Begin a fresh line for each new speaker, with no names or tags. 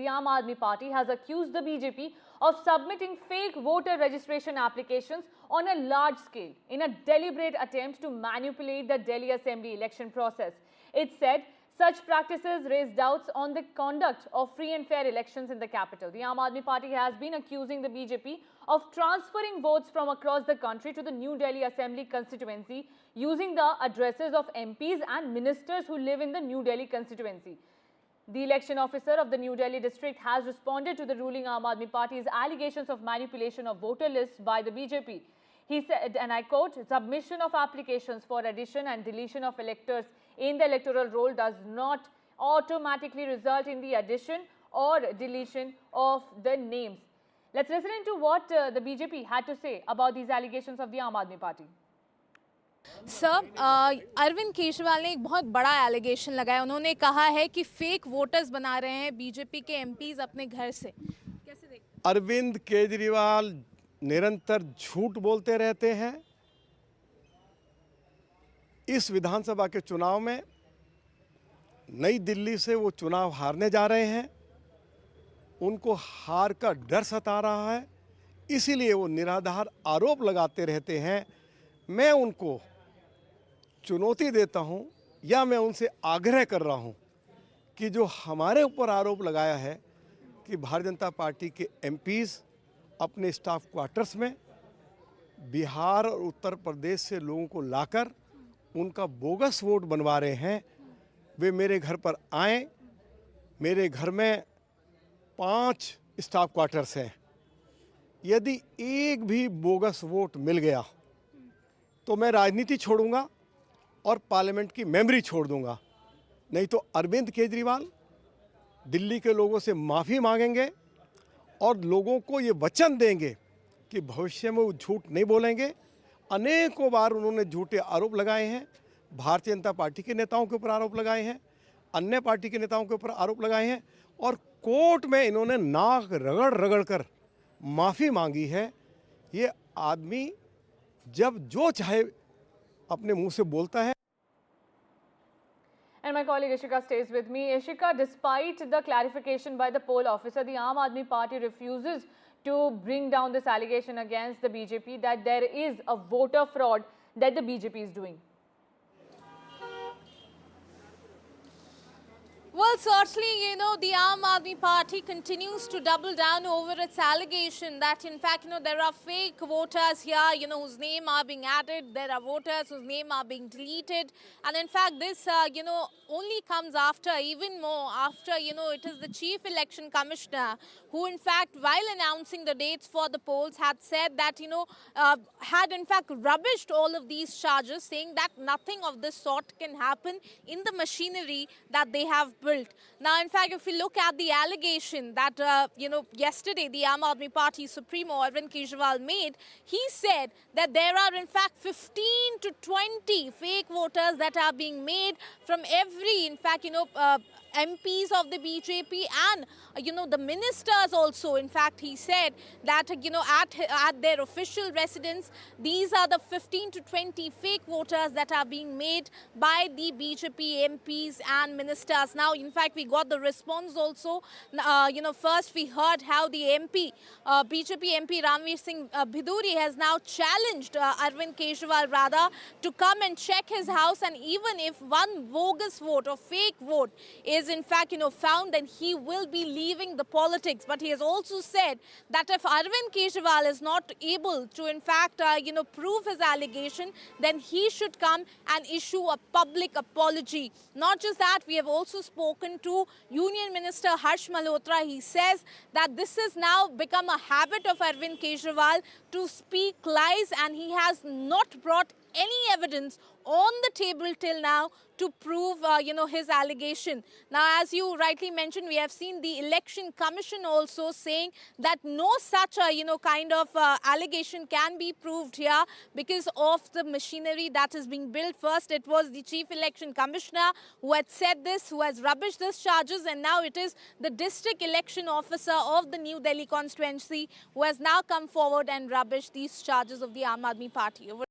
The Aam Aadmi Party has accused the BJP of submitting fake voter registration applications on a large scale in a deliberate attempt to manipulate the Delhi Assembly election process. It said such practices raise doubts on the conduct of free and fair elections in the capital. The Aam Aadmi Party has been accusing the BJP of transferring votes from across the country to the New Delhi Assembly constituency using the addresses of MPs and ministers who live in the New Delhi constituency. The election officer of the New Delhi district has responded to the ruling Aam Aadmi Party's allegations of manipulation of voter lists by the BJP. He said, and I quote, "Submission of applications for addition and deletion of electors in the electoral roll does not automatically result in the addition or deletion of the names." Let's listen into what the BJP had to say about these allegations of the Aam Aadmi Party.
Sir, Arvind Kejriwal ने एक बहुत बड़ा allegation लगाया। उन्होंने कहा है कि fake voters बना रहे हैं बीजेपी के एमपीज अपने घर से। कैसे देखते हैं?
अरविंद केजरीवाल निरंतर झूठ बोलते रहते हैं। इस विधानसभा के चुनाव में नई दिल्ली से वो चुनाव हारने जा रहे हैं। उनको हार का डर सता रहा है, इसीलिए वो निराधार आरोप लगाते रहते हैं। मैं उनको चुनौती देता हूं या मैं उनसे आग्रह कर रहा हूं कि जो हमारे ऊपर आरोप लगाया है कि भारतीय जनता पार्टी के एमपीज अपने स्टाफ क्वार्टर्स में बिहार और उत्तर प्रदेश से लोगों को लाकर उनका बोगस वोट बनवा रहे हैं, वे मेरे घर पर आएँ। मेरे घर में 5 स्टाफ क्वार्टर्स हैं। यदि एक भी बोगस वोट मिल गया तो मैं राजनीति छोड़ूंगा और पार्लियामेंट की मेमोरी छोड़ दूंगा। नहीं तो अरविंद केजरीवाल दिल्ली के लोगों से माफ़ी मांगेंगे और लोगों को ये वचन देंगे कि भविष्य में वो झूठ नहीं बोलेंगे। अनेकों बार उन्होंने झूठे आरोप लगाए हैं, भारतीय जनता पार्टी के नेताओं के ऊपर आरोप लगाए हैं, अन्य पार्टी के नेताओं के ऊपर आरोप लगाए हैं और कोर्ट में इन्होंने नाक रगड़ रगड़ कर माफ़ी मांगी है। ये आदमी जब जो चाहे अपने मुंह से बोलता है।
And my colleague Ishika stays with me. Ishika, despite the clarification by the poll officer, the Aam Aadmi Party refuses to bring down this allegation against the BJP that there is a voter fraud that the BJP is doing.
Well, certainly, the Aam Aadmi Party continues to double down over its allegation that, in fact, there are fake voters here, whose name are being added. There are voters whose name are being deleted. And, in fact, this, only comes after, even more after, it is the Chief Election Commissioner who, in fact, while announcing the dates for the polls, had said that, had, in fact, rubbished all of these charges, saying that nothing of this sort can happen in the machinery that they have built. Now, in fact, if we look at the allegation that, yesterday the Aam Aadmi Party Supremo, Arvind Kejriwal, made, he said that there are, in fact, 15 to 20 fake voters that are being made from every, in fact, MPs of the BJP and, the ministers also. In fact, he said that, at their official residence, these are the 15 to 20 fake voters that are being made by the BJP MPs and ministers. Now, in fact, we got the response also. First we heard how the BJP MP Ranveer Singh Bhiduri has now challenged Arvind Kejriwal to come and check his house, and even if one bogus vote or fake vote is in fact, found, then he will be leaving the politics. But he has also said that if Arvind Kejriwal is not able to, in fact, prove his allegation, then he should come and issue a public apology. Not just that, we have also spoken to Union Minister Harsh Malhotra. He says that this has now become a habit of Arvind Kejriwal to speak lies, and he has not brought any evidence on the table till now to prove, his allegation. Now, as you rightly mentioned, we have seen the Election Commission also saying that no such, kind of allegation can be proved here because of the machinery that is being built. First, it was the Chief Election Commissioner who had said this, who has rubbished these charges, and now it is the District Election Officer of the New Delhi constituency who has now come forward and rubbished these charges of the Aam Aadmi Party.